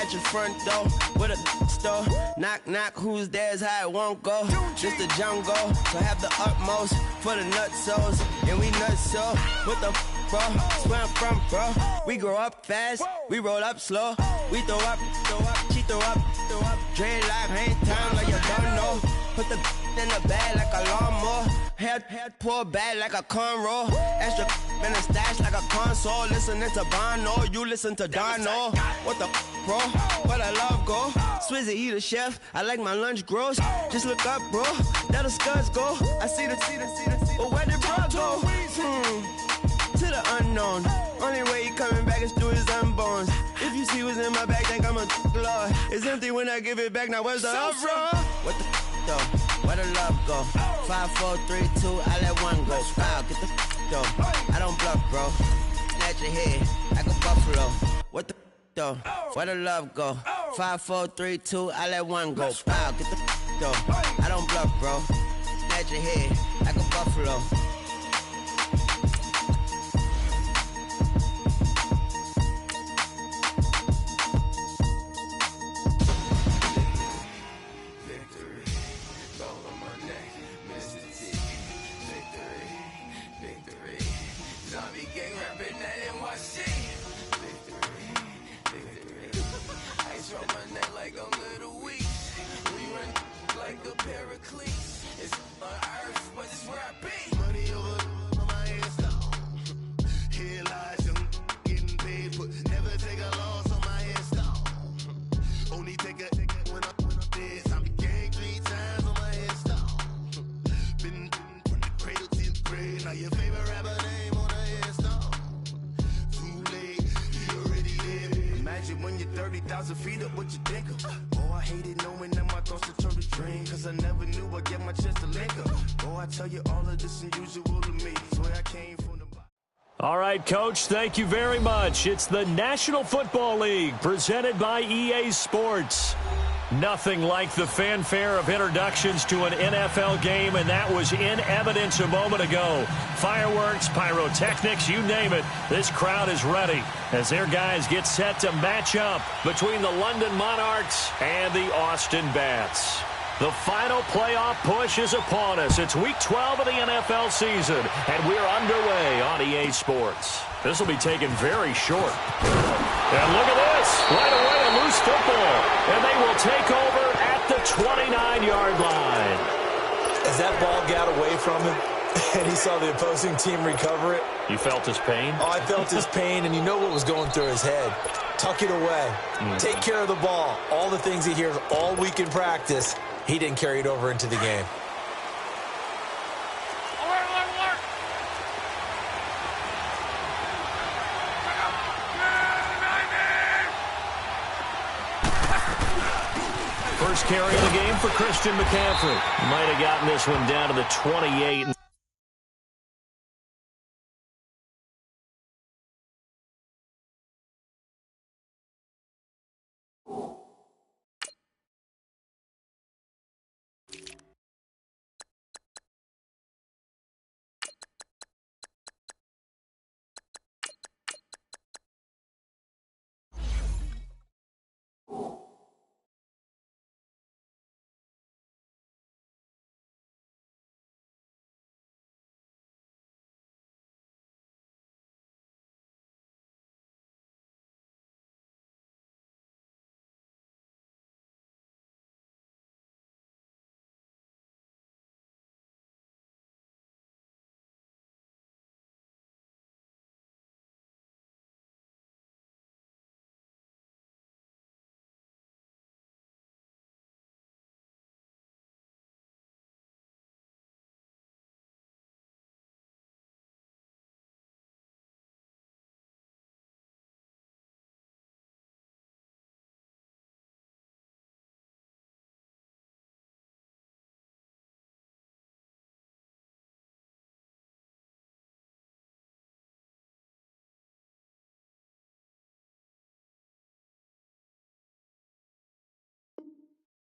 at your front door with a store. Knock, knock, who's there's how it won't go. Just the jungle, so have the utmost for the nutsos. And we nutso, what the bro? Where I'm from, bro. We grow up fast, we roll up slow. We throw up, she throw up. Dreadlock, hang time like you don't know. Put the in the bag like a lawnmower. Head pull back like a cornrow. Extra in the stash like a console. Listening to Bono, you listen to Dono. What the bro? Where the love go? Swizzy, he the chef. I like my lunch gross. Just look up, bro. There the scuds go. I see the. But where did bro go? To the unknown. Only way he coming back is through his unborns. If you see what's in my bag, think I'm a lord. It's empty when I give it back. Now where's the uproar? What the though? Where the love go? 5, 4, 3, 2, I let one go. Wow, get the though. I don't bluff, bro. Snatch your head like a buffalo. What the though? Where the love go? 5, 4, 3, 2, I let one go. Wow, get the though. I don't bluff, bro. Snatch your head like a buffalo. All right, Coach, thank you very much. It's the National Football League presented by EA Sports. Nothing like the fanfare of introductions to an NFL game, and that was in evidence a moment ago. Fireworks, pyrotechnics, you name it. This crowd is ready as their guys get set to match up between the London Monarchs and the Austin Bats. The final playoff push is upon us. It's Week 12 of the NFL season, and we're underway on EA Sports. This will be taken very short. And look at this. Right away, a loose football. And they will take over at the 29-yard line. As that ball got away from him, and he saw the opposing team recover it. You felt his pain? Oh, I felt his pain, and you know what was going through his head. Tuck it away. Take care of the ball. All the things he hears all week in practice, he didn't carry it over into the game. First carry of the game for Christian McCaffrey. Might have gotten this one down to the 28.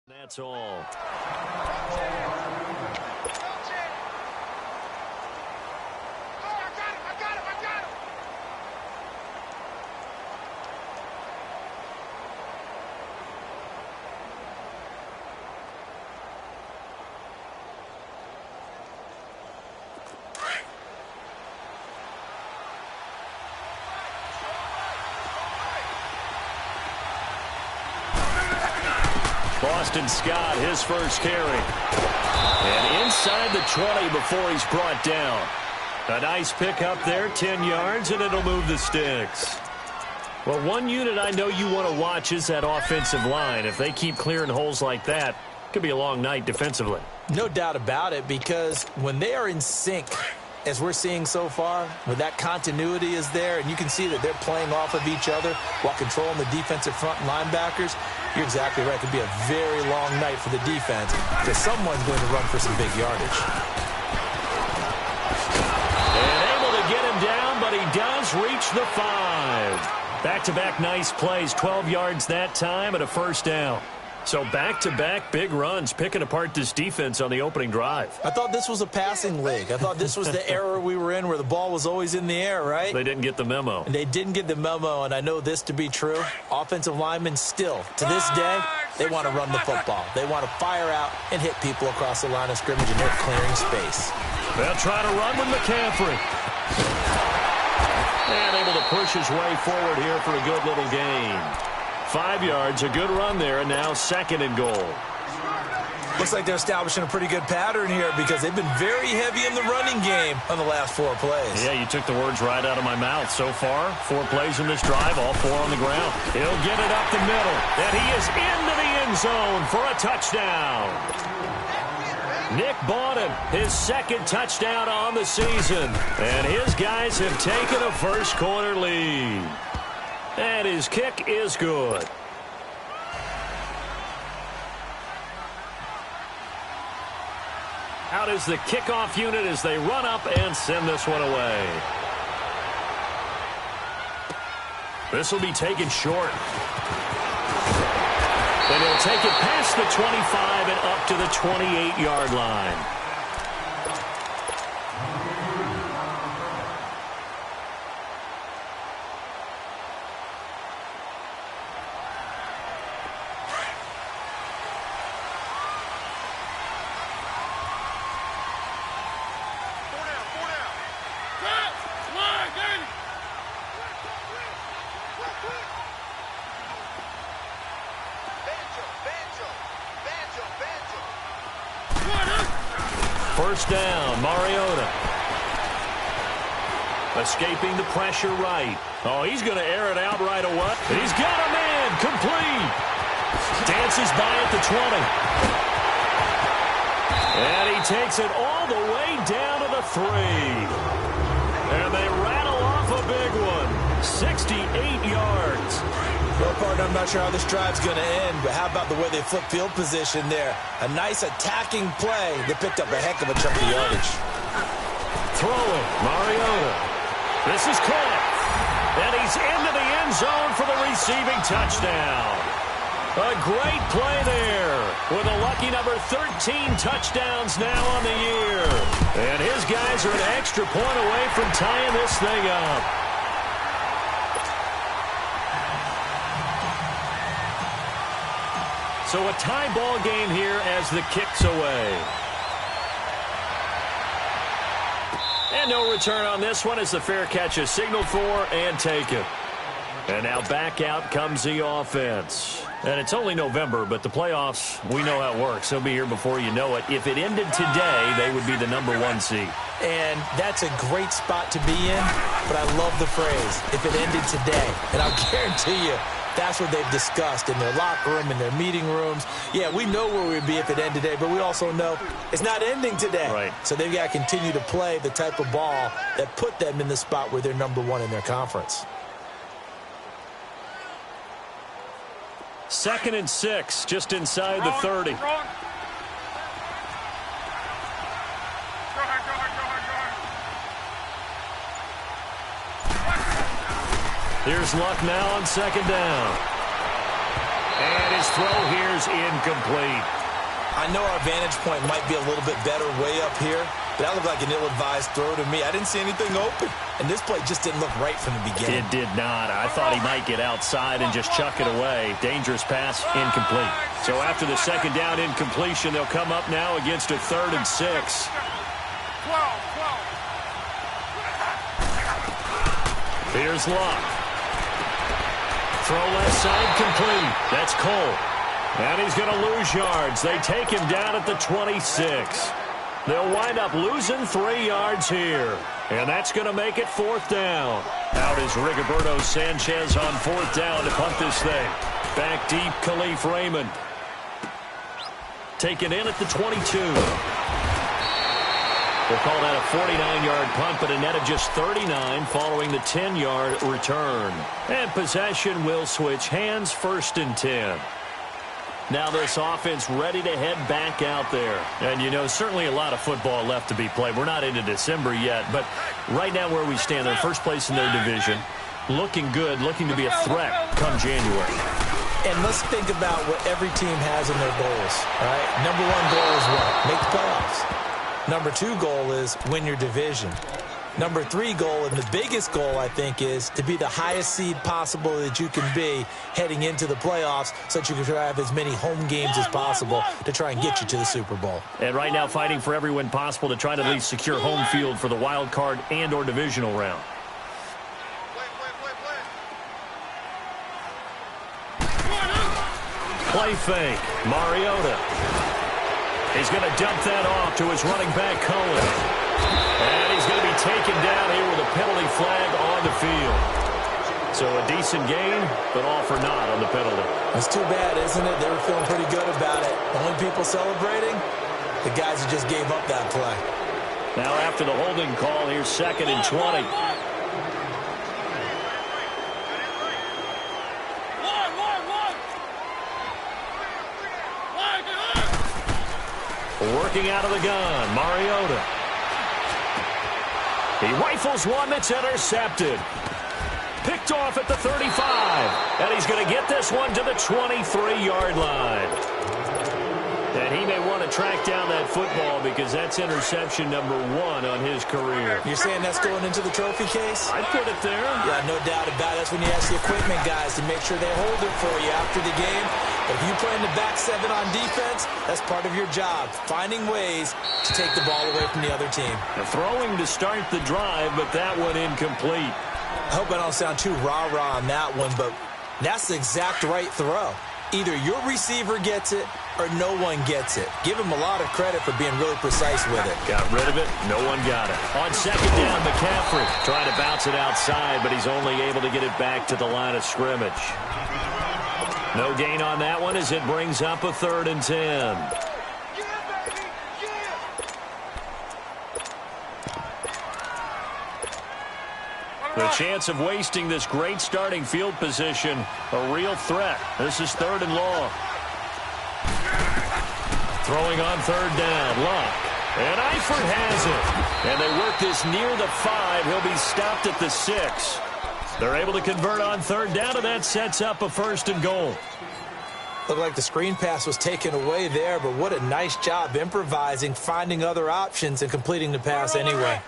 That's all. Boston Scott, his first carry. And inside the 20 before he's brought down. A nice pickup there, 10 yards, and it'll move the sticks. Well, one unit I know you want to watch is that offensive line. If they keep clearing holes like that, it could be a long night defensively. No doubt about it, because when they are in sync, as we're seeing so far, when that continuity is there, and you can see that they're playing off of each other while controlling the defensive front linebackers, you're exactly right. It could be a very long night for the defense because someone's going to run for some big yardage. And able to get him down, but he does reach the 5. Back-to-back nice plays, 12 yards that time and a first down. So back-to-back big runs, picking apart this defense on the opening drive. I thought this was a passing league. I thought this was the era we were in where the ball was always in the air, right? They didn't get the memo. And they didn't get the memo, and I know this to be true. Offensive linemen still, to this day, they want to run the football. They want to fire out and hit people across the line of scrimmage, and they're clearing space. They'll try to run with McCaffrey. And able to push his way forward here for a good little gain. 5 yards, a good run there, and now 2nd and goal. Looks like they're establishing a pretty good pattern here because they've been very heavy in the running game on the last 4 plays. Yeah, you took the words right out of my mouth. So far, 4 plays in this drive, all 4 on the ground. He'll get it up the middle, and he is into the end zone for a touchdown. Nick Bawden, his 2nd touchdown on the season, and his guys have taken a first quarter lead. And his kick is good. Out is the kickoff unit as they run up and send this one away. This will be taken short. And he'll take it past the 25 and up to the 28-yard line. First down, Mariota. Escaping the pressure right. Oh, he's going to air it out right away. He's got a man, complete. Dances by at the 20. And he takes it all the way down to the 3. And they rattle off a big one. 68 yards. Well, partner, I'm not sure how this drive's going to end, but how about the way they flip field position there? A nice attacking play that picked up a heck of a chunk of yardage. Throwing, Mariota. This is caught. And he's into the end zone for the receiving touchdown. A great play there with a lucky number 13 touchdowns now on the year. And his guys are an extra point away from tying this thing up. So a tie ball game here as the kick's away. And no return on this one as the fair catch is signaled for and taken. And now back out comes the offense. And it's only November, but the playoffs, we know how it works. They'll be here before you know it. If it ended today, they would be the number 1 seed. And that's a great spot to be in, but I love the phrase, if it ended today. And I'll guarantee you, that's what they've discussed in their locker room, in their meeting rooms. Yeah, we know where we'd be if it ended today, but we also know it's not ending today. Right. So they've got to continue to play the type of ball that put them in the spot where they're number 1 in their conference. 2nd and 6, just inside the 30. Here's Luck now on 2nd down. And his throw here's incomplete. I know our vantage point might be a little bit better way up here, but that looked like an ill-advised throw to me. I didn't see anything open, and this play just didn't look right from the beginning. It did not. I thought he might get outside and just chuck it away. Dangerous pass, incomplete. So after the 2nd down incompletion, they'll come up now against a 3rd and 6. Here's Luck. Throw left side complete. That's Cole. And he's going to lose yards. They take him down at the 26. They'll wind up losing 3 yards here. And that's going to make it 4th down. Out is Rigoberto Sanchez on 4th down to punt this thing. Back deep, Khalif Raymond. Taken in at the 22. We'll call that a 49-yard punt, but a net of just 39 following the 10-yard return. And possession will switch hands, 1st and 10. Now this offense ready to head back out there. And, you know, certainly a lot of football left to be played. We're not into December yet, but right now where we stand, they're first place in their division. Looking good, looking to be a threat come January. And let's think about what every team has in their goals, all right? Number 1 goal is what? Make the playoffs. Number 2 goal is win your division. Number 3 goal, and the biggest goal, I think, is to be the highest seed possible that you can be heading into the playoffs so that you can have as many home games as possible to try and get you to the Super Bowl. And right now fighting for every win possible to try to at least secure home field for the wild card and or divisional round. Play fake. Mariota. He's going to dump that off to his running back, Cohen. And he's going to be taken down here with a penalty flag on the field. So a decent gain, but all for naught on the penalty. That's too bad, isn't it? They were feeling pretty good about it. Only people celebrating, the guys who just gave up that play. Now after the holding call, here's 2nd and 20. Working out of the gun, Mariota. He rifles one that's intercepted. Picked off at the 35. And he's going to get this one to the 23-yard line. And he may want to track down that football because that's interception number 1 on his career. You're saying that's going into the trophy case? I'd put it there. Yeah, no doubt about it. That's when you ask the equipment guys to make sure they hold it for you after the game. If you play in the back 7 on defense, that's part of your job, finding ways to take the ball away from the other team. The throwing to start the drive, but that one incomplete. I hope I don't sound too rah-rah on that one, but that's the exact right throw. Either your receiver gets it or no one gets it. Give him a lot of credit for being really precise with it. Got rid of it. No one got it. On 2nd down, McCaffrey trying to bounce it outside, but he's only able to get it back to the line of scrimmage. No gain on that one as it brings up a 3rd and 10. The chance of wasting this great starting field position, a real threat. This is 3rd and long. Throwing on 3rd down, Luck. And Eifert has it. And they work this near the 5. He'll be stopped at the 6. They're able to convert on 3rd down, and that sets up a 1st and goal. Looked like the screen pass was taken away there, but what a nice job improvising, finding other options, and completing the pass anyway.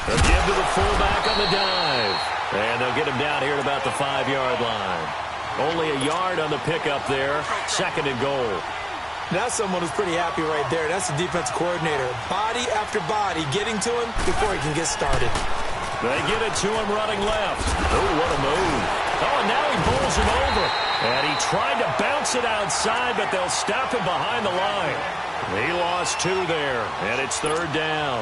They'll give to the fullback on the dive. And they'll get him down here at about the 5-yard line. Only a yard on the pickup there. 2nd and goal. That's someone who's pretty happy right there. That's the defensive coordinator. Body after body getting to him before he can get started. They get it to him running left. Oh, what a move. Oh, and now he bowls him over. And he tried to bounce it outside, but they'll stop him behind the line. He lost 2 there, and it's 3rd down.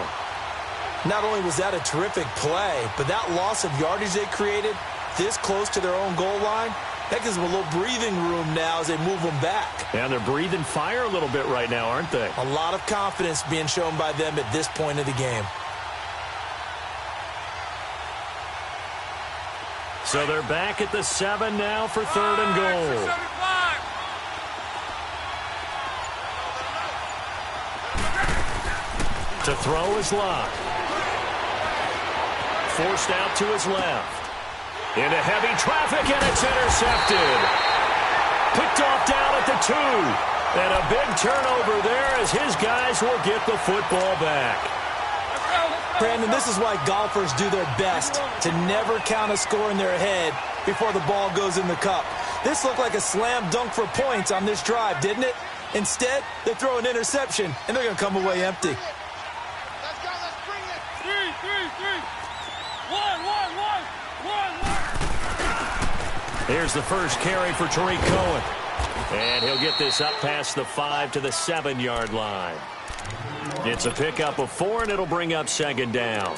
Not only was that a terrific play, but that loss of yardage they created this close to their own goal line, that gives them a little breathing room now as they move them back. And they're breathing fire a little bit right now, aren't they? A lot of confidence being shown by them at this point of the game. So they're back at the 7 now for 3rd and goal. To throw is Luck. Forced out to his left. Into heavy traffic, and it's intercepted. Picked off down at the 2. And a big turnover there as his guys will get the football back. Brandon, this is why golfers do their best to never count a score in their head before the ball goes in the cup. This looked like a slam dunk for points on this drive, didn't it? Instead, they throw an interception, and they're going to come away empty. Let's go, let's bring it. 3, Here's the first carry for Tariq Cohen. And he'll get this up past the 5 to the 7-yard line. It's a pickup of 4, and it'll bring up second down.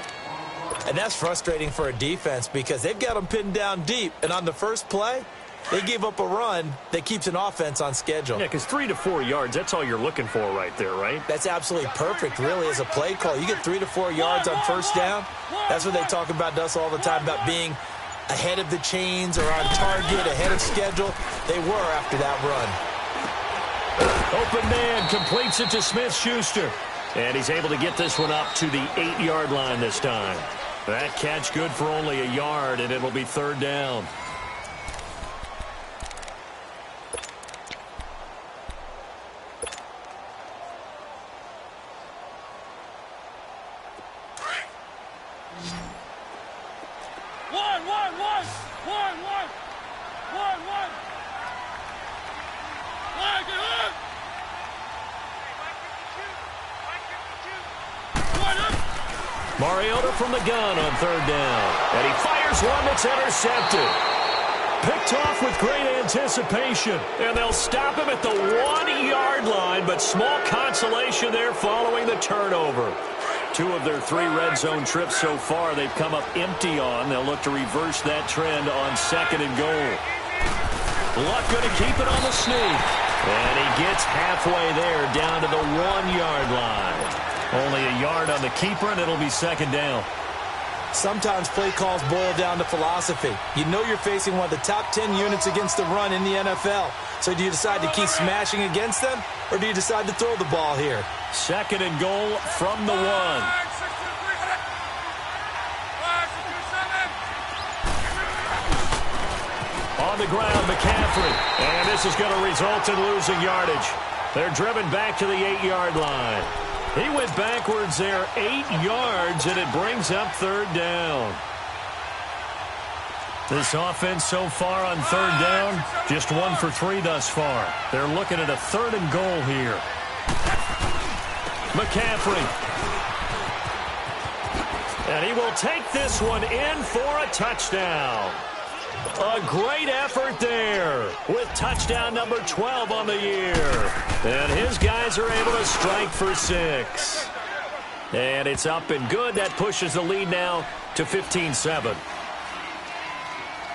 And that's frustrating for a defense because they've got them pinned down deep. And on the first play, they gave up a run that keeps an offense on schedule. Yeah, because 3 to 4 yards, that's all you're looking for right there, right? That's absolutely perfect, really, as a play call. You get 3 to 4 yards on first down. That's what they talk about to us all the time, about being ahead of the chains or on target, ahead of schedule. They were after that run. Open man completes it to Smith-Schuster. And he's able to get this one up to the 8-yard line this time. That catch good for only a yard, and it'll be third down. Mariota from the gun on third down. And he fires one that's intercepted. Picked off with great anticipation. And they'll stop him at the 1-yard line, but small consolation there following the turnover. 2 of their 3 red zone trips so far they've come up empty on. They'll look to reverse that trend on second and goal. Luck going to keep it on the sneak. And he gets halfway there down to the 1-yard line. Only a yard on the keeper, and it'll be second down. Sometimes play calls boil down to philosophy. You know you're facing one of the top 10 units against the run in the NFL. So do you decide to keep smashing against them, or do you decide to throw the ball here? Second and goal from the 1. On the ground, McCaffrey. And this is going to result in losing yardage. They're driven back to the 8-yard line. He went backwards there 8 yards, and it brings up third down. This offense so far on third down, just 1 for 3 thus far. They're looking at a third and goal here. McCaffrey. And he will take this one in for a touchdown. A great effort there with touchdown number 12 on the year. And his guys are able to strike for 6. And it's up and good. That pushes the lead now to 15-7.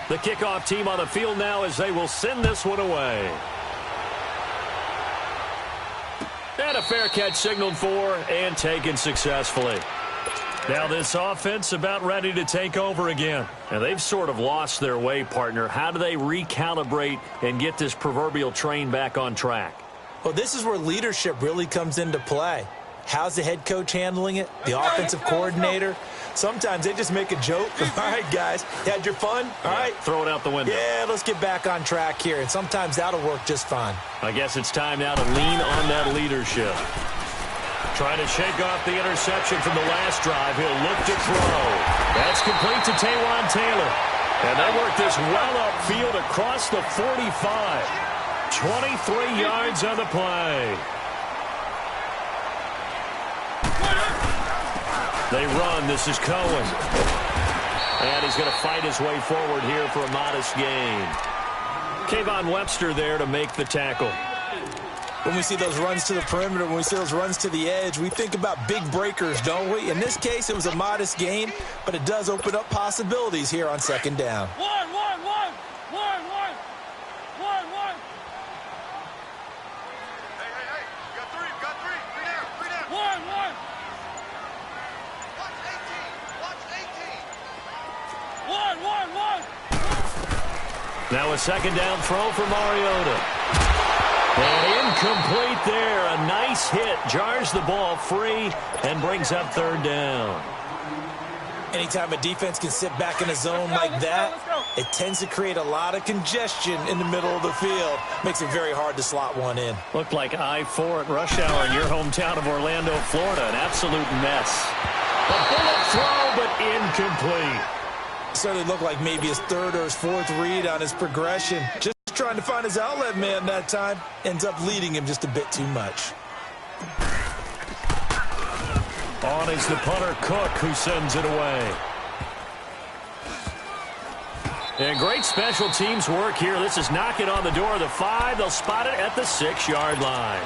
The kickoff team on the field now as they will send this one away. And a fair catch signaled for and taken successfully. Now this offense about ready to take over again. And they've sort of lost their way, partner. How do they recalibrate and get this proverbial train back on track? Well, this is where leadership really comes into play. How's the head coach handling it? The offensive coordinator? Sometimes they just make a joke. All right, guys, had your fun? All right. Throw it out the window. Yeah, let's get back on track here. And sometimes that'll work just fine. I guess it's time now to lean on that leadership. Trying to shake off the interception from the last drive. He'll look to throw. That's complete to Taywan Taylor. And they work this well upfield across the 45. 23 yards on the play. They run. This is Cohen. And he's going to fight his way forward here for a modest gain. Kayvon Webster there to make the tackle. When we see those runs to the perimeter, when we see those runs to the edge, we think about big breakers, don't we? In this case, it was a modest gain, but it does open up possibilities here on second down. One. Hey. You got three. Three down. One. Watch 18. One. Now a second down throw for Mariota. And incomplete there. A nice hit. Jars the ball free and brings up third down. Anytime a defense can sit back in a zone like that, it tends to create a lot of congestion in the middle of the field. Makes it very hard to slot one in. Looked like I-4 at rush hour in your hometown of Orlando, Florida. An absolute mess. A bullet throw, but incomplete. Certainly looked like maybe his third or his fourth read on his progression. Just trying to find his outlet man that time. Ends up leading him just a bit too much. On is the punter, Cook, who sends it away. And great special teams work here. This is knocking on the door of the 5. They'll spot it at the 6-yard line.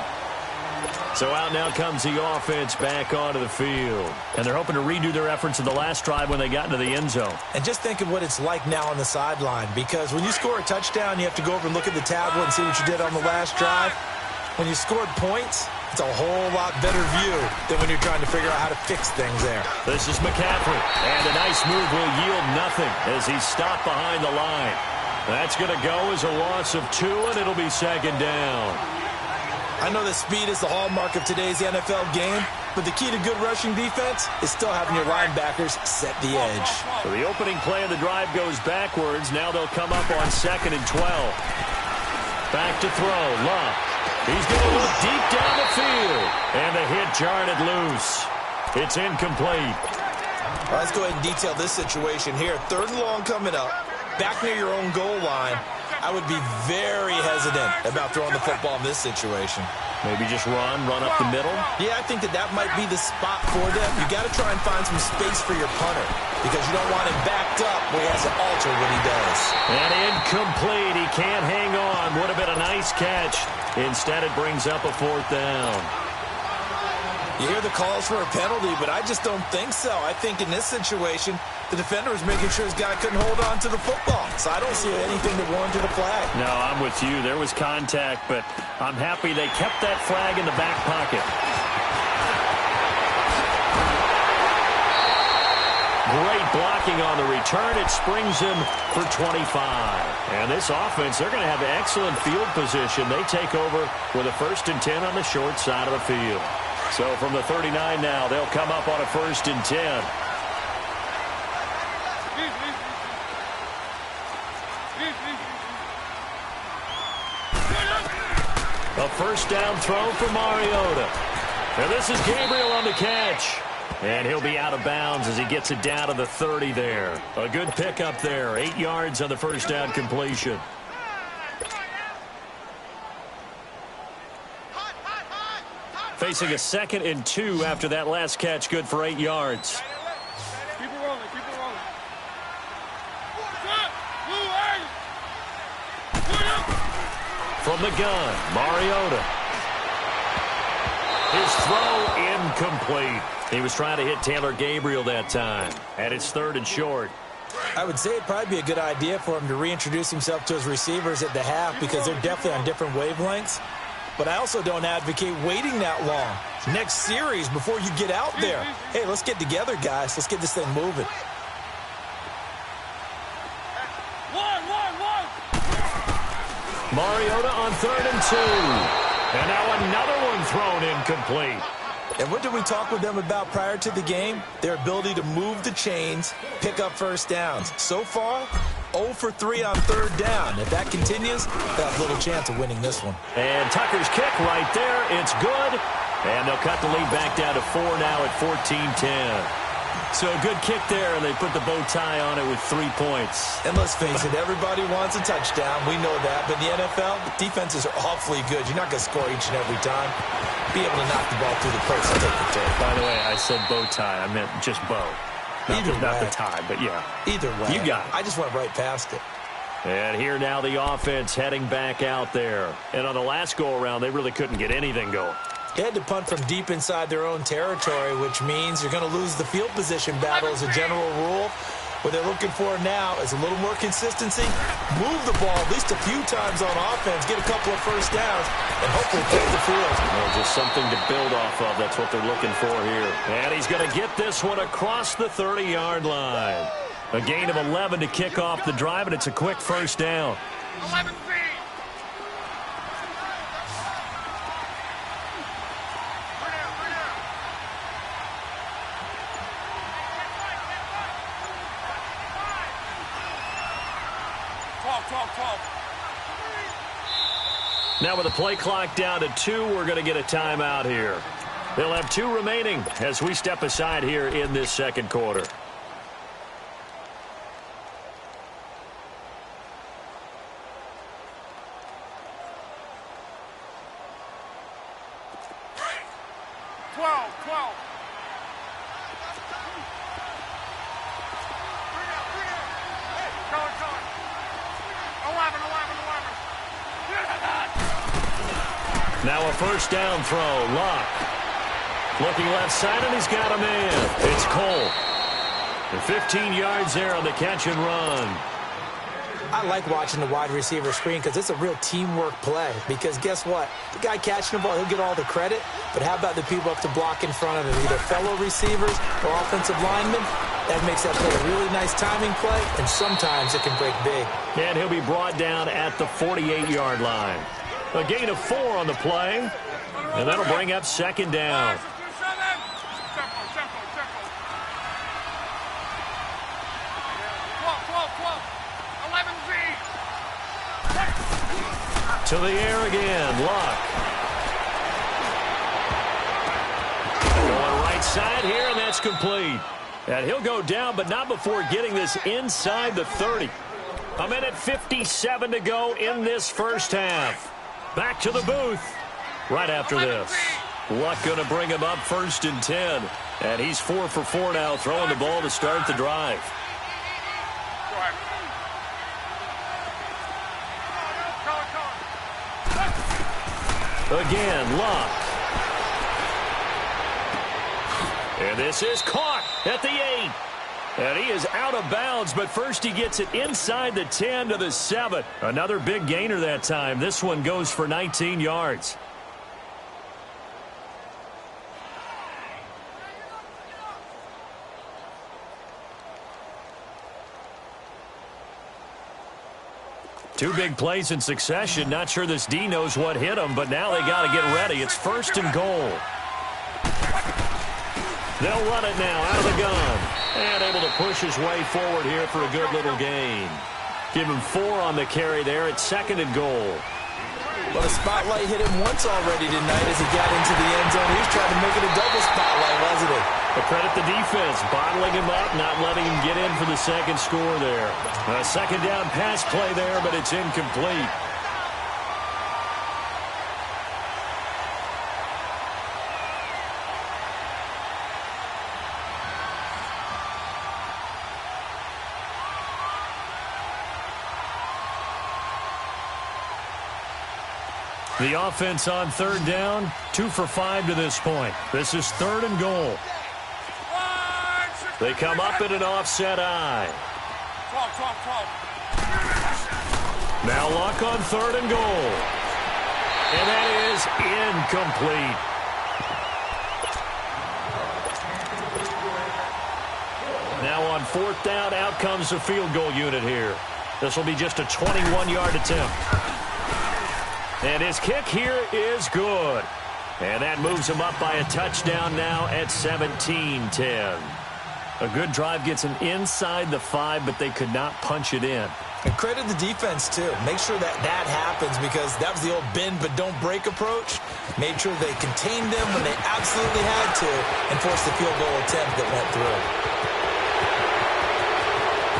So out now comes the offense back onto the field. And they're hoping to redo their efforts in the last drive when they got into the end zone. And just think of what it's like now on the sideline, because when you score a touchdown, you have to go over and look at the tablet and see what you did on the last drive. When you scored points, it's a whole lot better view than when you're trying to figure out how to fix things there. This is McCaffrey, and a nice move will yield nothing as he's stopped behind the line. That's going to go as a loss of 2, and it'll be 2nd down. I know that speed is the hallmark of today's NFL game, but the key to good rushing defense is still having your linebackers set the edge. So the opening play of the drive goes backwards. Now they'll come up on 2nd and 12. Back to throw. Love. He's going to look deep down the field. And the hit jarred loose. It's incomplete. All right, let's go ahead and detail this situation here. 3rd and long coming up. Back near your own goal line. I would be very hesitant about throwing the football in this situation. Maybe just run up the middle? Yeah, I think that might be the spot for them. You got to try and find some space for your punter because you don't want him backed up where he has to alter what he does. And incomplete. He can't hang on. Would have been a nice catch. Instead, it brings up a 4th down. You hear the calls for a penalty, but I just don't think so. I think in this situation, the defender was making sure his guy couldn't hold on to the football. So I don't see anything that warranted a flag. No, I'm with you. There was contact, but I'm happy they kept that flag in the back pocket. Great blocking on the return. It springs him for 25. And this offense, they're going to have excellent field position. They take over with a 1st and 10 on the short side of the field. So from the 39 now, they'll come up on a 1st and 10. A 1st down throw for Mariota. And this is Gabriel on the catch. And he'll be out of bounds as he gets it down to the 30 there. A good pickup there. 8 yards on the 1st down completion. Facing a 2nd and 2 after that last catch. Good for 8 yards. Keep it rolling, keep it rolling. From the gun, Mariota. His throw incomplete. He was trying to hit Taylor Gabriel that time. And it's 3rd and short. I would say it'd probably be a good idea for him to reintroduce himself to his receivers at the half because they're definitely on different wavelengths. But I also don't advocate waiting that long. Next series before you get out there. Hey, let's get together, guys. Let's get this thing moving. Mariota on 3rd and 2. And now another one thrown incomplete. And what did we talk with them about prior to the game? Their ability to move the chains, pick up 1st downs. So far, 0 for 3 on 3rd down. If that continues, they'll have little chance of winning this one. And Tucker's kick right there. It's good. And they'll cut the lead back down to 4 now at 14-10. So a good kick there, and they put the bow tie on it with 3 points. And let's face it, everybody wants a touchdown. We know that. But in the NFL, defenses are awfully good. You're not going to score each and every time. Be able to knock the ball through the post and take the take. By the way, I said bow tie. I meant just bow. Not the tie, but yeah. Either way. You got it. I just went right past it. And here now the offense heading back out there. And on the last go-around, they really couldn't get anything going. They had to punt from deep inside their own territory, which means you're going to lose the field position battle as a general rule. What they're looking for now is a little more consistency, move the ball at least a few times on offense, get a couple of 1st downs, and hopefully take the field. Well, just something to build off of. That's what they're looking for here. And he's going to get this one across the 30-yard line. A gain of 11 to kick off the drive, and it's a quick 1st down. 11 feet. Now with the play clock down to 2, we're going to get a timeout here. They'll have 2 remaining as we step aside here in this 2nd quarter. Now a first down throw. Luck. Looking left side, and he's got a man. It's Cole. And 15 yards there on the catch and run. I like watching the wide receiver screen because it's a real teamwork play. Because guess what? The guy catching the ball, he'll get all the credit. But how about the people up to block in front of him? Either fellow receivers or offensive linemen. That makes that play a really nice timing play, and sometimes it can break big. And he'll be brought down at the 48-yard line. A gain of 4 on the play, and that'll bring up second down. To the air again, Luck. Going right side here, and that's complete. And he'll go down, but not before getting this inside the 30. A minute 57 to go in this first half. Back to the booth right after this. Luck going to bring him up 1st and 10. And he's 4 for 4 now, throwing the ball to start the drive. Again, Luck. And this is caught at the 8. And he is out of bounds, but first he gets it inside the 10 to the 7. Another big gainer that time. This one goes for 19 yards. Two big plays in succession. Not sure this D knows what hit him, but now they got to get ready. It's 1st and goal. They'll run it now out of the gun. And able to push his way forward here for a good little gain. Give him 4 on the carry there. It's 2nd and goal. Well, the spotlight hit him once already tonight as he got into the end zone. He was trying to make it a double spotlight, wasn't he? But credit the defense, bottling him up, not letting him get in for the second score there. A second down pass play there, but it's incomplete. The offense on 3rd down, 2 for 5 to this point. This is 3rd and goal. They come up in an offset eye. Now Luck on 3rd and goal. And that is incomplete. Now on 4th down, out comes the field goal unit here. This will be just a 21-yard attempt. And his kick here is good. And that moves him up by a touchdown now at 17-10. A good drive gets him inside the 5, but they could not punch it in. And credit the defense, too. Make sure that happens because that was the old bend but don't break approach. Made sure they contained them when they absolutely had to and forced the field goal attempt that went through.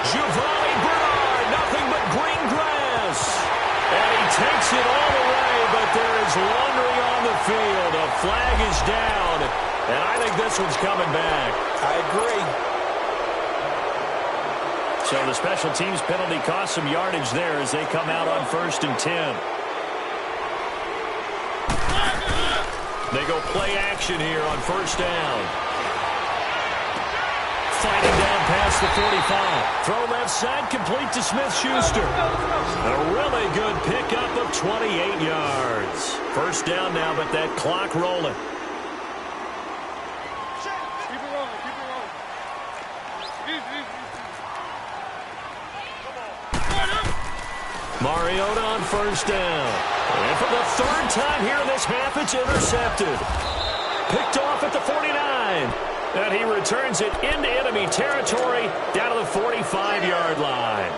Giovanni Bernard, nothing but green grass. And he takes it all the way, but there is laundry on the field. A flag is down, and I think this one's coming back. I agree. So the special teams penalty cost some yardage there as they come out on 1st and 10. They go play action here on 1st down. Fighting down past the 45. Throw left side, complete to Smith-Schuster. A really good pickup of 28 yards. 1st down now, but that clock rolling. Keep it rolling, keep it rolling. Easy. Mariota on 1st down. And for the 3rd time here in this half, it's intercepted. Picked off at the 49. And he returns it into enemy territory down to the 45-yard line.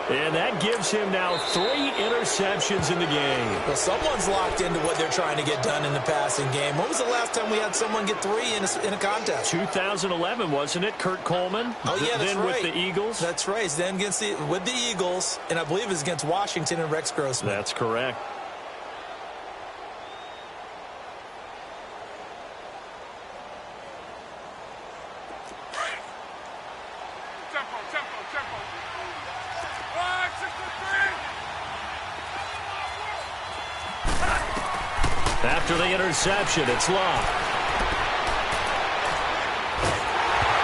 And that gives him now 3 interceptions in the game. Well, someone's locked into what they're trying to get done in the passing game. When was the last time we had someone get 3 in a contest? 2011, wasn't it? Kurt Coleman? Oh, yeah, that's then right. with the Eagles? That's right. Then with the Eagles, and I believe it was against Washington and Rex Grossman. That's correct. After the interception, it's Locke.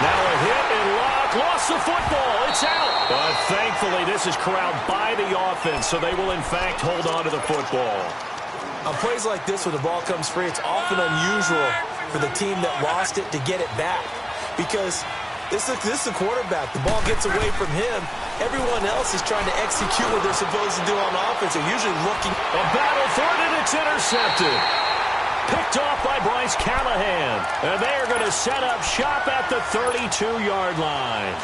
Now a hit, and Locke lost the football. It's out. But thankfully, this is corralled by the offense, so they will, in fact, hold on to the football. On plays like this, when the ball comes free, it's often unusual for the team that lost it to get it back. Because this is a quarterback. The ball gets away from him. Everyone else is trying to execute what they're supposed to do on offense. They're usually looking. A battle for it, and it's intercepted. Picked off by Bryce Callahan. And they are going to set up shop at the 32-yard line.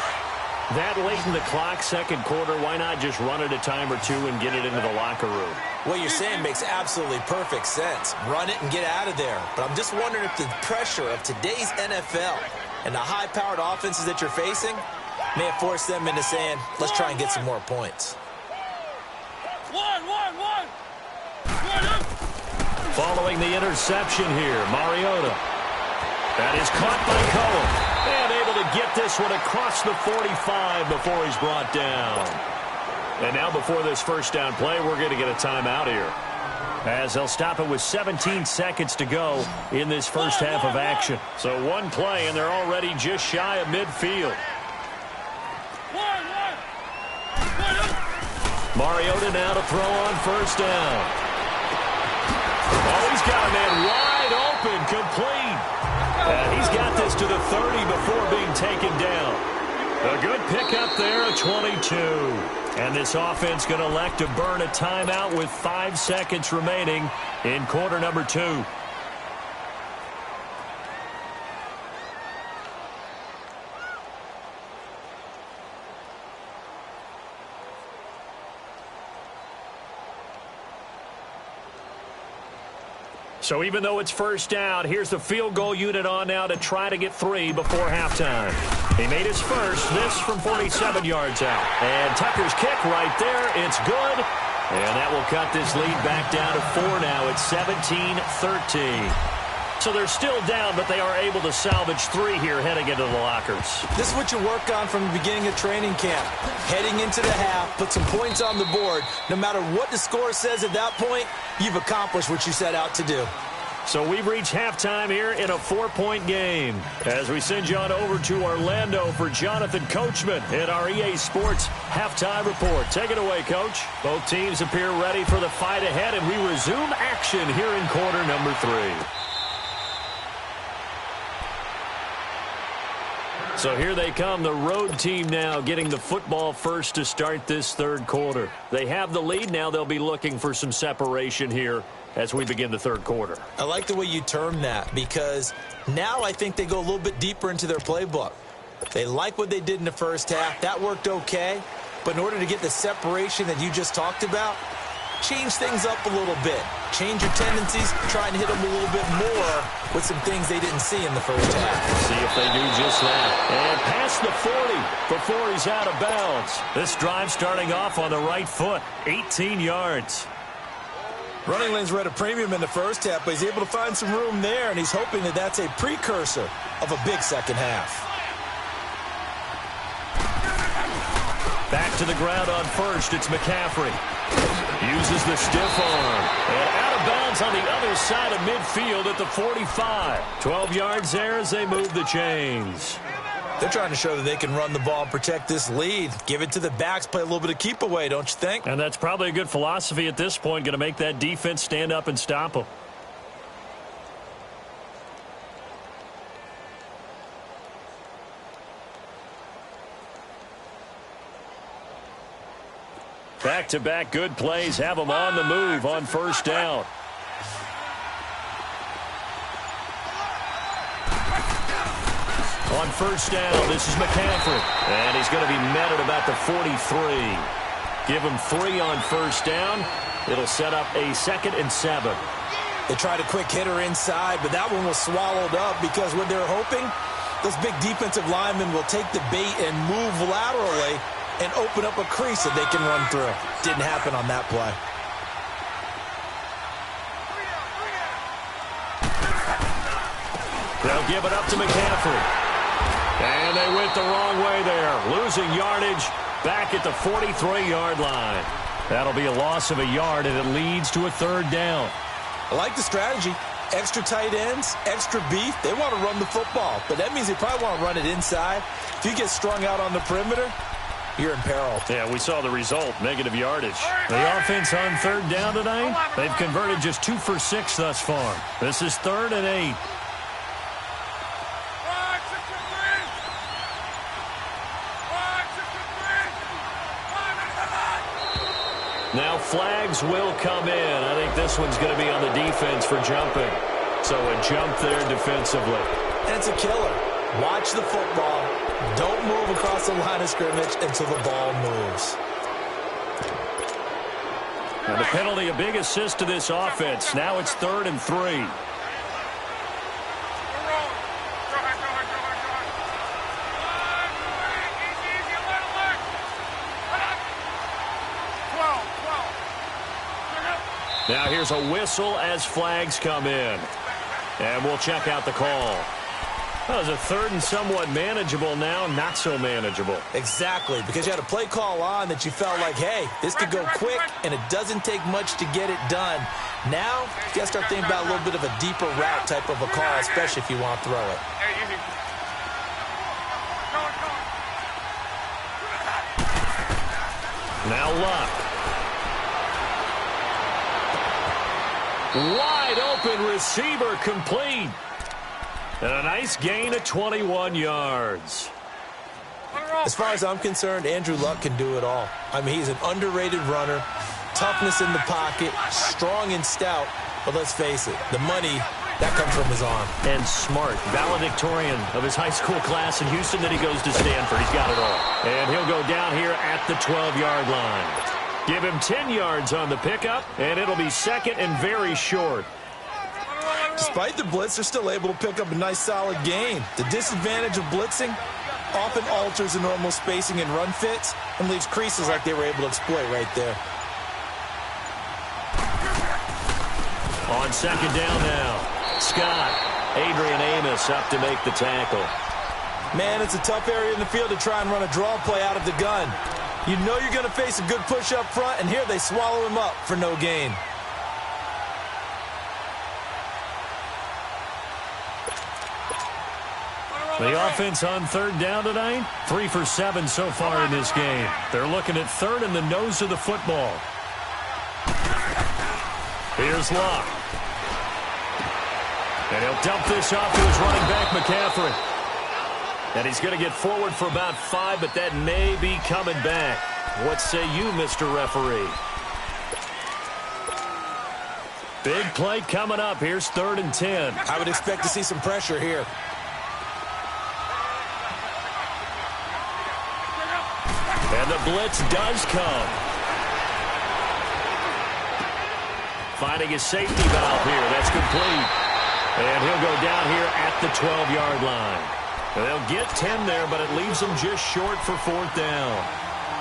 That late in the clock, second quarter, why not just run it a time or two and get it into the locker room? What you're saying makes absolutely perfect sense. Run it and get out of there. But I'm just wondering if the pressure of today's NFL and the high-powered offenses that you're facing may have forced them into saying, let's try and get some more points. Following the interception here, Mariota. That is caught by Cohen. And able to get this one across the 45 before he's brought down. And now before this first down play, we're going to get a timeout here, as they'll stop it with 17 seconds to go in this first half of action. So one play, and they're already just shy of midfield. Mariota now to throw on first down. Oh, he's got a man wide open, complete. And he's got this to the 30 before being taken down. A good pickup there, a 22. And this offense going to elect to burn a timeout with 5 seconds remaining in quarter number 2. So even though it's first down, here's the field goal unit on now to try to get 3 before halftime. He made his first, this from 47 yards out. And Tucker's kick right there, it's good. And that will cut this lead back down to 4 now. It's 17-13. So they're still down, but they are able to salvage 3 here heading into the lockers. This is what you work on from the beginning of training camp. Heading into the half, put some points on the board. No matter what the score says at that point, you've accomplished what you set out to do. So we've reached halftime here in a 4-point game. As we send you on over to Orlando for Jonathan Coachman in our EA Sports Halftime Report. Take it away, Coach. Both teams appear ready for the fight ahead, and we resume action here in quarter number 3. So here they come, the road team now getting the football first to start this third quarter. They have the lead now. They'll be looking for some separation here as we begin the third quarter. I like the way you term that, because now I think they go a little bit deeper into their playbook. They like what they did in the first half. That worked okay. But in order to get the separation that you just talked about, change things up a little bit. Change your tendencies, try and hit them a little bit more with some things they didn't see in the first half. See if they do just that. And past the 40 before he's out of bounds. This drive starting off on the right foot, 18 yards. Running lanes were at a premium in the first half, but he's able to find some room there, and he's hoping that that's a precursor of a big second half. Back to the ground on first, it's McCaffrey. Uses the stiff arm. And out of bounds on the other side of midfield at the 45. 12 yards there as they move the chains. They're trying to show that they can run the ball and protect this lead. Give it to the backs, play a little bit of keep away, don't you think? And that's probably a good philosophy at this point, going to make that defense stand up and stop them. Back-to-back good plays have them on the move on first down. On first down, this is McCaffrey. And he's going to be met at about the 43. Give him 3 on first down. It'll set up a 2nd and 7. They tried a quick hitter inside, but that one was swallowed up because what they're hoping, those big defensive linemen will take the bait and move laterally and open up a crease that they can run through. Didn't happen on that play. They'll give it up to McCaffrey. And they went the wrong way there. Losing yardage back at the 43-yard line. That'll be a loss of a yard, and it leads to a 3rd down. I like the strategy. Extra tight ends, extra beef. They want to run the football, but that means they probably want to run it inside. If you get strung out on the perimeter, you're in peril. Yeah, we saw the result, negative yardage. The offense on third down tonight, they've converted just 2 for 6 thus far. This is 3rd and 8. Now flags will come in. I think this one's going to be on the defense for jumping. So a jump there defensively. And it's a killer. Watch the football. Don't move across the line of scrimmage until the ball moves. And the penalty, a big assist to this offense. Now it's 3rd and 3. Now here's a whistle as flags come in. And we'll check out the call. That was a 3rd and somewhat manageable now, not so manageable. Exactly, because you had a play call on that you felt like, hey, this could go quick, and it doesn't take much to get it done. Now, you got to start thinking about a little bit of a deeper route type of a call, especially if you want to throw it. Now Luck. Wide open receiver complete. And a nice gain of 21 yards. As far as I'm concerned, Andrew Luck can do it all. I mean, he's an underrated runner, toughness in the pocket, strong and stout. But let's face it, the money, that comes from his arm. And smart, valedictorian of his high school class in Houston. Then he goes to Stanford. He's got it all. And he'll go down here at the 12-yard line. Give him 10 yards on the pickup, and it'll be 2nd and very short. Despite the blitz, they're still able to pick up a nice, solid gain. The disadvantage of blitzing often alters the normal spacing and run fits and leaves creases like they were able to exploit right there. On 2nd down now, Scott, Adrian Amos up to make the tackle. Man, it's a tough area in the field to try and run a draw play out of the gun. You know you're going to face a good push up front, and here they swallow him up for no gain. The offense on 3rd down tonight, 3 for 7 so far in this game. They're looking at 3rd in the nose of the football. Here's Luck. And he'll dump this off to his running back, McCaffrey. And he's going to get forward for about 5, but that may be coming back. What say you, Mr. Referee? Big play coming up. Here's 3rd and 10. I would expect to see some pressure here. And the blitz does come. Finding his safety valve here. That's complete. And he'll go down here at the 12-yard line. They'll get 10 there, but it leaves them just short for 4th down.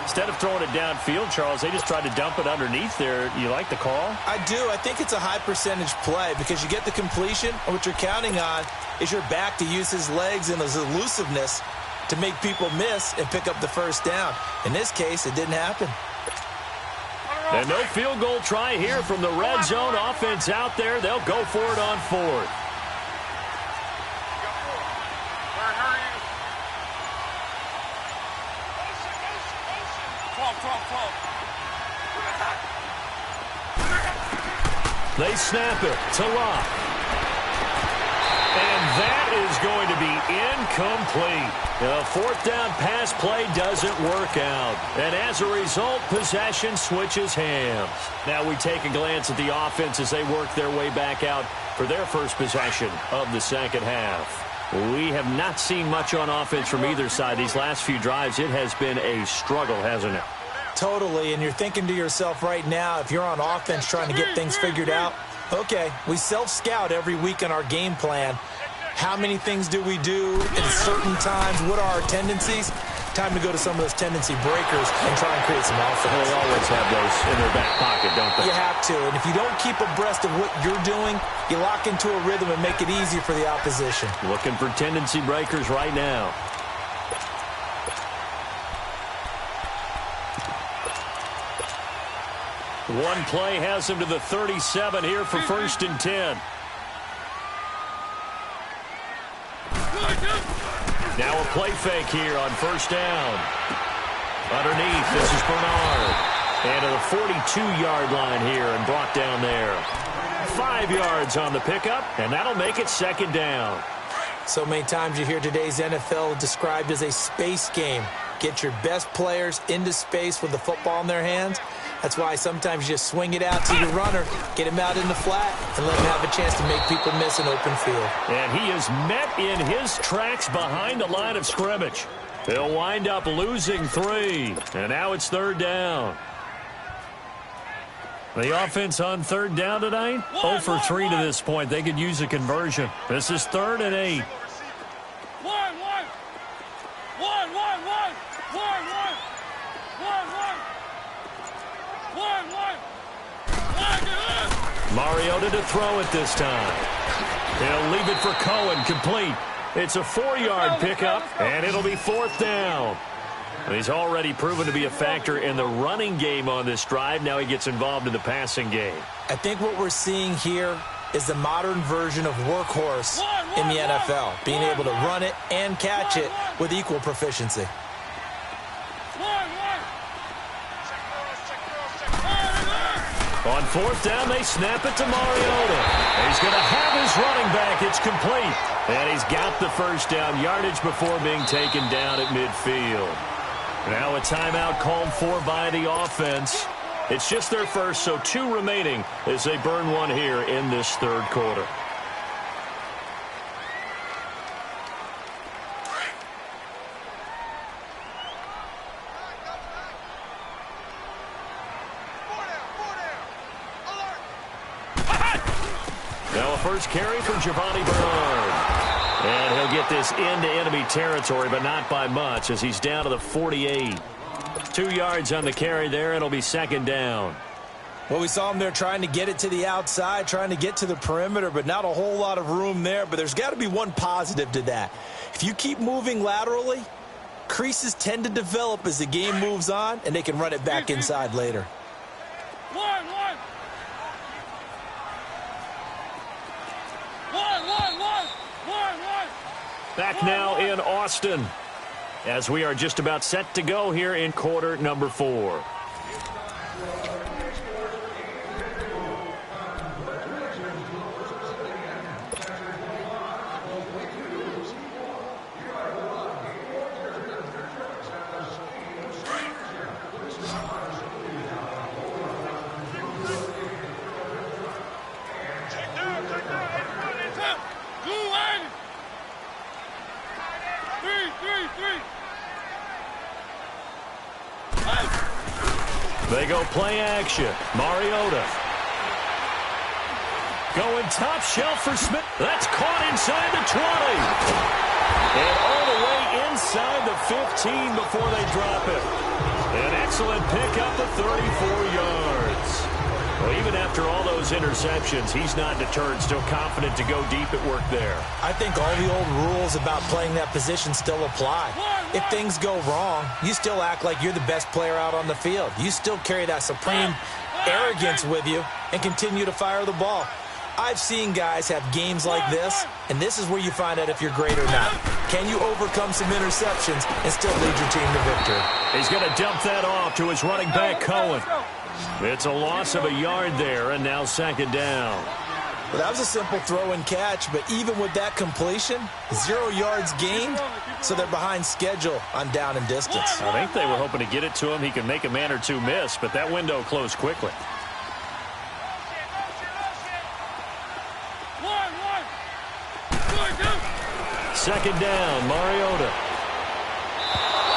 Instead of throwing it downfield, Charles, they just tried to dump it underneath there. You like the call? I do. I think it's a high-percentage play because you get the completion, and what you're counting on is your back to use his legs and his elusiveness to make people miss and pick up the 1st down. In this case, it didn't happen. And no field goal try here from the red zone offense out there. They'll go for it on 4th. They snap it to Locke. And that is going to be incomplete. The 4th down pass play doesn't work out. And as a result, possession switches hands. Now we take a glance at the offense as they work their way back out for their first possession of the 2nd half. We have not seen much on offense from either side. These last few drives, it has been a struggle, hasn't it? Totally, and you're thinking to yourself right now, if you're on offense trying to get things figured out, okay, we self-scout every week in our game plan. How many things do we do at certain times? What are our tendencies? Time to go to some of those tendency breakers and try and create some offense. Well, they always have those in their back pocket, don't they? You have to, and if you don't keep abreast of what you're doing, you lock into a rhythm and make it easy for the opposition. Looking for tendency breakers right now. One play has him to the 37 here for 1st and 10. Now a play fake here on 1st down. Underneath, this is Bernard. And to the 42-yard line here and brought down there. 5 yards on the pickup, and that'll make it 2nd down. So many times you hear today's NFL described as a space game. Get your best players into space with the football in their hands. That's why sometimes you just swing it out to your runner, get him out in the flat, and let him have a chance to make people miss an open field. And he is met in his tracks behind the line of scrimmage. They'll wind up losing 3, and now it's 3rd down. The offense on 3rd down tonight, 0 for 3 to this point. They could use a conversion. This is 3rd and 8. Mariota to throw it this time. He'll leave it for Cohen, complete. It's a 4-yard pickup, and it'll be 4th down. He's already proven to be a factor in the running game on this drive. Now he gets involved in the passing game. I think what we're seeing here is the modern version of workhorse in the NFL, being able to run it and catch it with equal proficiency. On 4th down, they snap it to Mariota. He's going to have his running back. It's complete. And he's got the 1st down yardage before being taken down at midfield. Now a timeout called for by the offense. It's just their first, so 2 remaining as they burn one here in this 3rd quarter. Now a first carry from Giovanni Bernard. And he'll get this into enemy territory, but not by much as he's down to the 48. 2 yards on the carry there, and it'll be 2nd down. Well, we saw him there trying to get it to the outside, trying to get to the perimeter, but not a whole lot of room there. But there's got to be one positive to that. If you keep moving laterally, creases tend to develop as the game moves on, and they can run it back inside later. Back now in Austin as we are just about set to go here in quarter number 4. They go play action. Mariota. Going top shelf for Smith. That's caught inside the 20. And all the way inside the 15 before they drop it. An excellent pickup of 34 yards. Well, even after all those interceptions, he's not deterred, still confident to go deep at work there. I think all the old rules about playing that position still apply. If things go wrong, you still act like you're the best player out on the field. You still carry that supreme arrogance with you and continue to fire the ball. I've seen guys have games like this, and this is where you find out if you're great or not. Can you overcome some interceptions and still lead your team to victory? He's going to dump that off to his running back, Cohen. It's a loss of a yard there, and now 2nd down. Well, that was a simple throw and catch, but even with that completion, 0 yards gained, so they're behind schedule on down and distance. I think they were hoping to get it to him. He could make a man or two miss, but that window closed quickly. Second down, Mariota.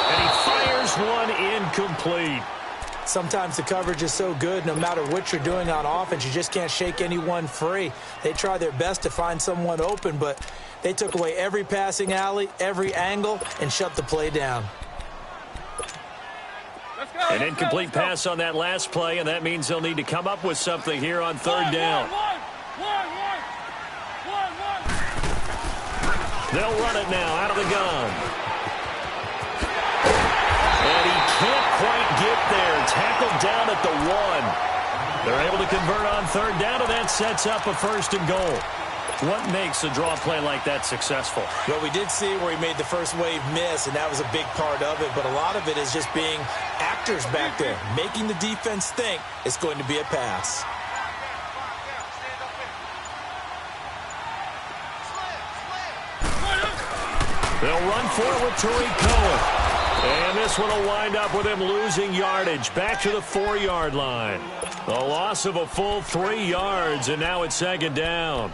And he fires one incomplete. Sometimes the coverage is so good, no matter what you're doing on offense, you just can't shake anyone free. They try their best to find someone open, but they took away every passing alley, every angle, and shut the play down. An incomplete pass on that last play, and that means they'll need to come up with something here on 3rd down. They'll run it now out of the gun. And he can't quite get there. Tackled down at the 1. They're able to convert on third down, and that sets up a 1st and goal. What makes a draw play like that successful? Well, we did see where he made the first wave miss, and that was a big part of it. But a lot of it is just being actors back there, making the defense think it's going to be a pass. They'll run forward with Tariq Cohen. And this one will wind up with him losing yardage back to the 4-yard line. A loss of a full 3 yards, and now it's 2nd down.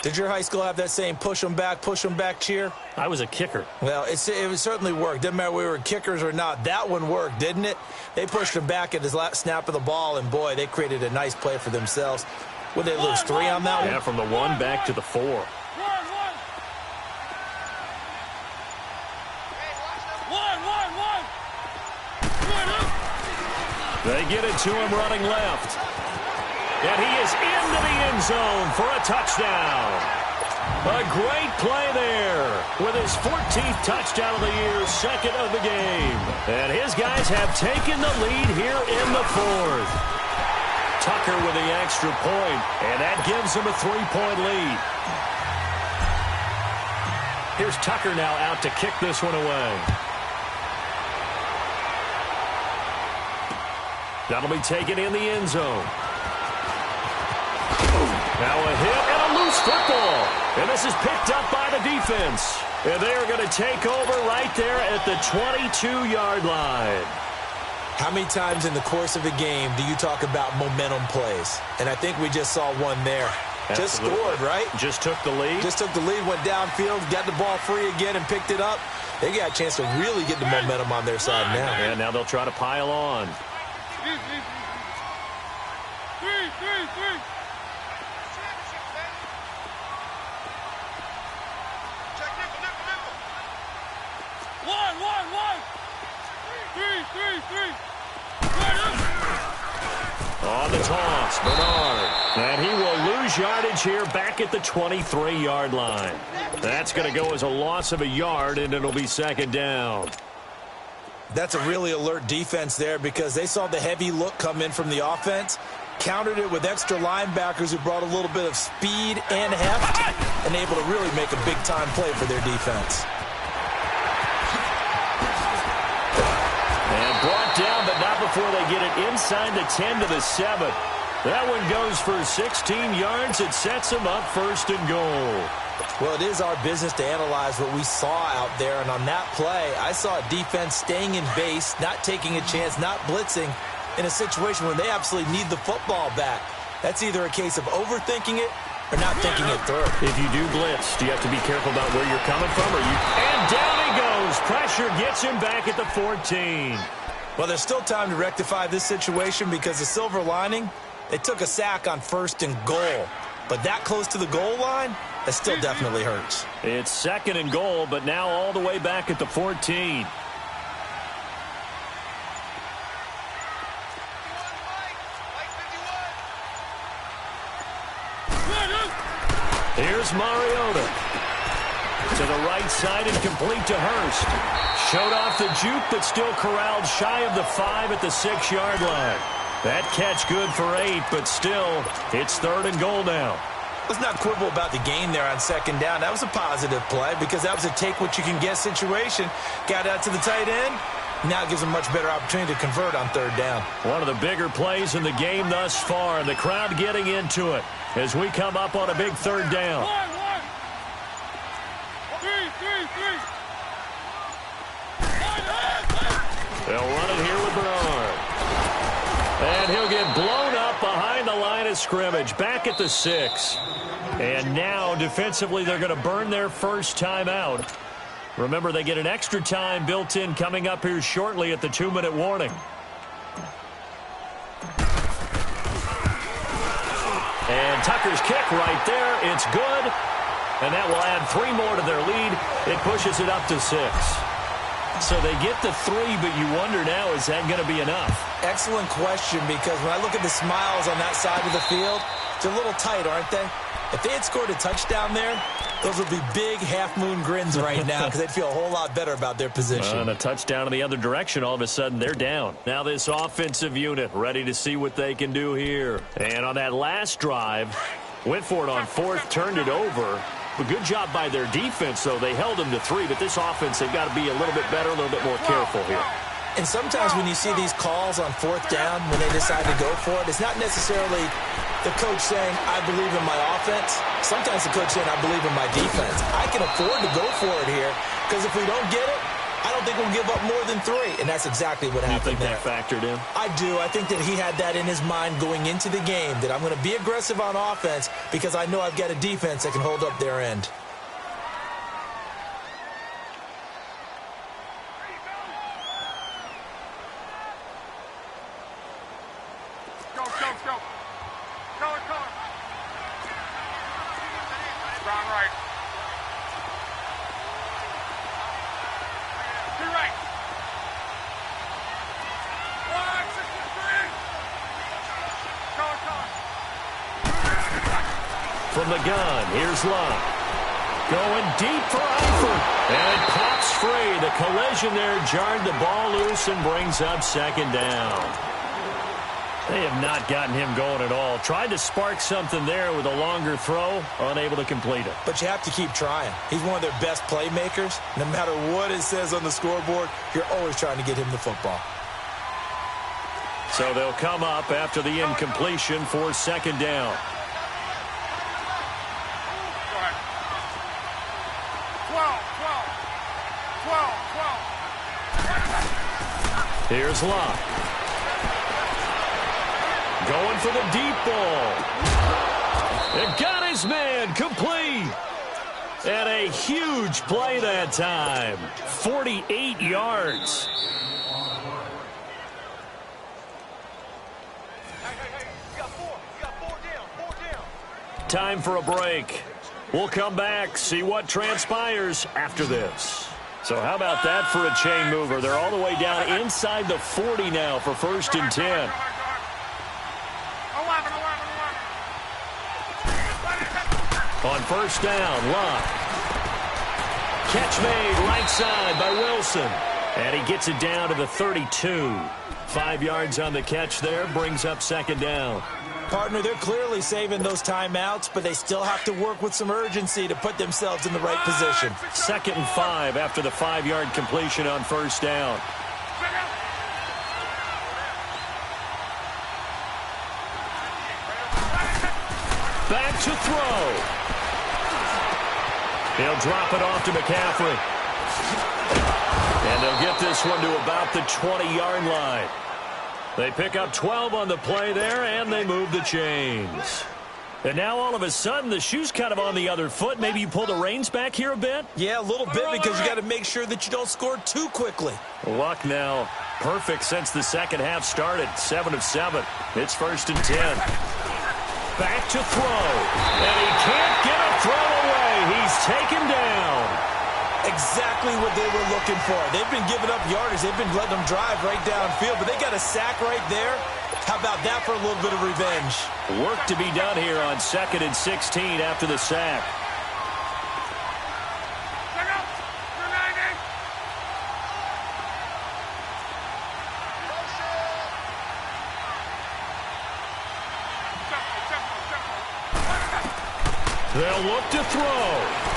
Did your high school have that same push them back cheer? I was a kicker. Well, it certainly worked. Didn't matter whether we were kickers or not. That one worked, didn't it? They pushed him back at his last snap of the ball, and, boy, they created a nice play for themselves. Would they lose 3 on that one? Yeah, from the 1 back to the 4. They get it to him running left. And he is into the end zone for a touchdown. A great play there with his 14th touchdown of the year, 2nd of the game. And his guys have taken the lead here in the 4th. Tucker with the extra point, and that gives him a 3-point lead. Here's Tucker now out to kick this one away. That'll be taken in the end zone. Now a hit and a loose football. And this is picked up by the defense. And they are going to take over right there at the 22-yard line. How many times in the course of a game do you talk about momentum plays? And I think we just saw one there. Absolutely. Just scored, right? Just took the lead. Just took the lead, went downfield, got the ball free again and picked it up. They got a chance to really get the momentum on their side now. And now they'll try to pile on. On the toss, Bernard. And he will lose yardage here back at the 23-yard line. That's going to go as a loss of a yard, and it'll be 2nd down. That's a really alert defense there because they saw the heavy look come in from the offense, countered it with extra linebackers who brought a little bit of speed and heft, and able to really make a big-time play for their defense. And brought down, but not before they get it inside the 10 to the 7. That one goes for 16 yards. It sets them up 1st and goal. Well, it is our business to analyze what we saw out there, and on that play, I saw a defense staying in base, not taking a chance, not blitzing, in a situation where they absolutely need the football back. That's either a case of overthinking it or not thinking it through. If you do blitz, do you have to be careful about where you're coming from? And down he goes. Pressure gets him back at the 14. Well, there's still time to rectify this situation because the silver lining, they took a sack on 1st and goal. But that close to the goal line, that still definitely hurts. It's 2nd and goal, but now all the way back at the 14. Here's Mariota. To the right side and complete to Hurst. Showed off the juke, but still corralled shy of the 5 at the 6-yard line. That catch good for 8, but still, it's 3rd and goal now. Let's not quibble about the gain there on 2nd down. That was a positive play because that was a take-what-you-can-get situation. Got out to the tight end. Now it gives them a much better opportunity to convert on 3rd down. One of the bigger plays in the game thus far. The crowd getting into it as we come up on a big 3rd down. They'll run it here with Bernard. And he'll get blown up behind the line of scrimmage. Back at the 6. And now, defensively, they're going to burn their first time out. Remember, they get an extra time built in coming up here shortly at the 2-minute warning. And Tucker's kick right there. It's good. And that will add 3 more to their lead. It pushes it up to 6. So they get the 3, but you wonder now, is that going to be enough? Excellent question, because when I look at the smiles on that side of the field, they're a little tight, aren't they? If they had scored a touchdown there, those would be big half-moon grins right now because they'd feel a whole lot better about their position. And a touchdown in the other direction, all of a sudden they're down. Now this offensive unit ready to see what they can do here. And on that last drive, went for it on 4th, turned it over. A good job by their defense, though. They held them to 3, but this offense, they've got to be a little bit better, a little bit more careful here. And sometimes when you see these calls on 4th down, when they decide to go for it, it's not necessarily the coach saying, I believe in my offense. Sometimes the coach saying, I believe in my defense. I can afford to go for it here because if we don't get it, I don't think we'll give up more than 3. And that's exactly what happened there. You think that factored in? I do. I think that he had that in his mind going into the game, that I'm going to be aggressive on offense because I know I've got a defense that can hold up their end. From the gun, here's Love. Going deep for Eifert. And it pops free. The collision there jarred the ball loose and brings up 2nd down. They have not gotten him going at all. Tried to spark something there with a longer throw, unable to complete it. But you have to keep trying. He's one of their best playmakers. No matter what it says on the scoreboard, you're always trying to get him the football. So they'll come up after the incompletion for 2nd down. Here's Love. Going for the deep ball. It got his man complete. And a huge play that time. 48 yards. Time for a break. We'll come back, see what transpires after this. So how about that for a chain mover? They're all the way down inside the 40 now for 1st and 10. On 1st down, Love. Catch made right side by Wilson. And he gets it down to the 32. 5 yards on the catch there, brings up 2nd down. Partner, they're clearly saving those timeouts, but they still have to work with some urgency to put themselves in the right position. 2nd and 5 after the 5-yard completion on 1st down. Back to throw. He'll drop it off to McCaffrey. And they'll get this one to about the 20-yard line. They pick up 12 on the play there, and they move the chains. And now all of a sudden, the shoe's kind of on the other foot. Maybe you pull the reins back here a bit? Yeah, a little bit, because you got to make sure that you don't score too quickly. Luck now perfect since the 2nd half started. 7 of 7. It's 1st and 10. Back to throw. And he can't get a throw away. He's taken down. Exactly what they were looking for. They've been giving up yardage. They've been letting them drive right downfield, but they got a sack right there. How about that for a little bit of revenge? Work to be done here on 2nd and 16 after the sack. They'll look to throw.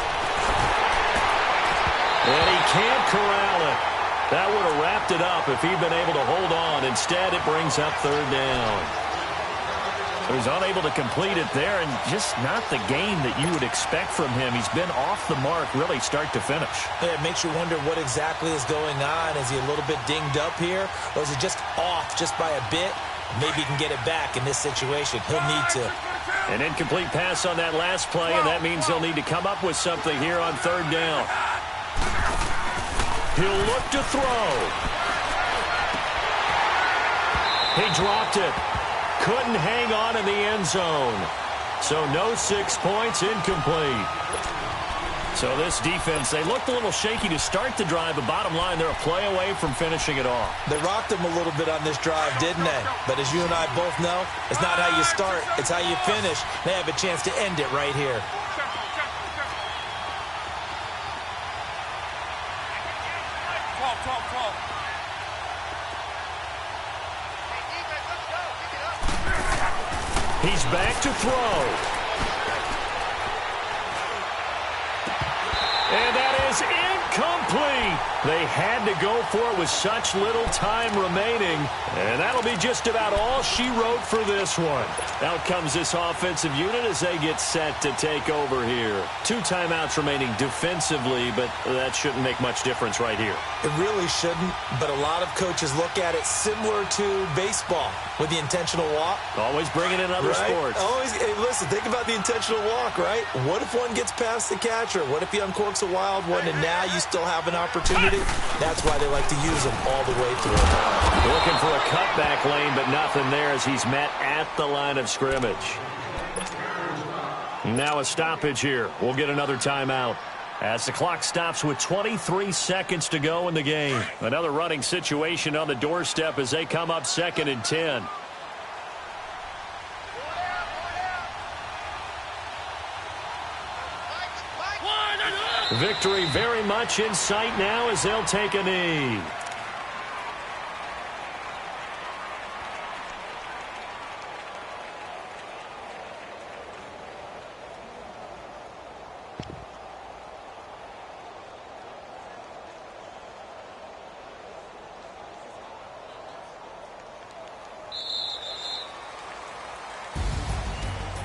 And he can't corral it. That would have wrapped it up if he'd been able to hold on. Instead, it brings up 3rd down. So he's unable to complete it there, and just not the game that you would expect from him. He's been off the mark really start to finish. Yeah, it makes you wonder what exactly is going on. Is he a little bit dinged up here, or is it just off just by a bit? Maybe he can get it back in this situation. He'll need to. An incomplete pass on that last play, and that means he'll need to come up with something here on 3rd down. He'll look to throw. He dropped it. Couldn't hang on in the end zone. So no 6 points, incomplete. So this defense, they looked a little shaky to start the drive, but bottom line, they're a play away from finishing it off. They rocked them a little bit on this drive, didn't they? But as you and I both know, it's not how you start, it's how you finish. They have a chance to end it right here. He's back to throw. And that is incomplete. They had to go for it with such little time remaining. And that'll be just about all she wrote for this one. Out comes this offensive unit as they get set to take over here. 2 timeouts remaining defensively, but that shouldn't make much difference right here. It really shouldn't, but a lot of coaches look at it similar to baseball with the intentional walk. Always bringing in other sports. Always, hey, listen, think about the intentional walk, right? What if one gets past the catcher? What if he uncorks a wild one and now you still have an opportunity? That's why they like to use them all the way through. Looking for a cutback lane, but nothing there as he's met at the line of scrimmage. Now a stoppage here. We'll get another timeout as the clock stops with 23 seconds to go in the game. Another running situation on the doorstep as they come up 2nd and 10. Victory very much in sight now as they'll take a knee.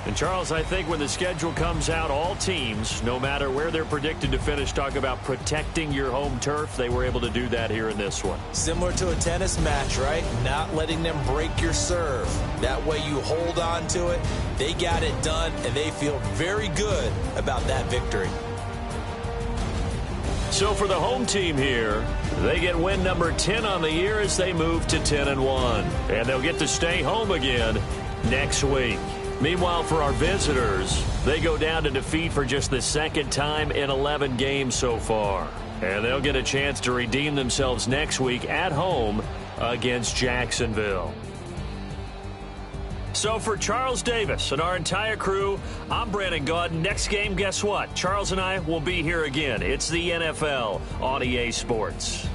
And Charles, I think when the schedule comes out, all teams, no matter where they're predicted to finish, talk about protecting your home turf. They were able to do that here in this one. Similar to a tennis match, right? Not letting them break your serve. That way you hold on to it. They got it done, and they feel very good about that victory. So for the home team here, they get win number 10 on the year as they move to 10-1. And they'll get to stay home again next week. Meanwhile, for our visitors, they go down to defeat for just the 2nd time in 11 games so far. And they'll get a chance to redeem themselves next week at home against Jacksonville. So for Charles Davis and our entire crew, I'm Brandon Gaudin. Next game, guess what? Charles and I will be here again. It's the NFL on EA Sports.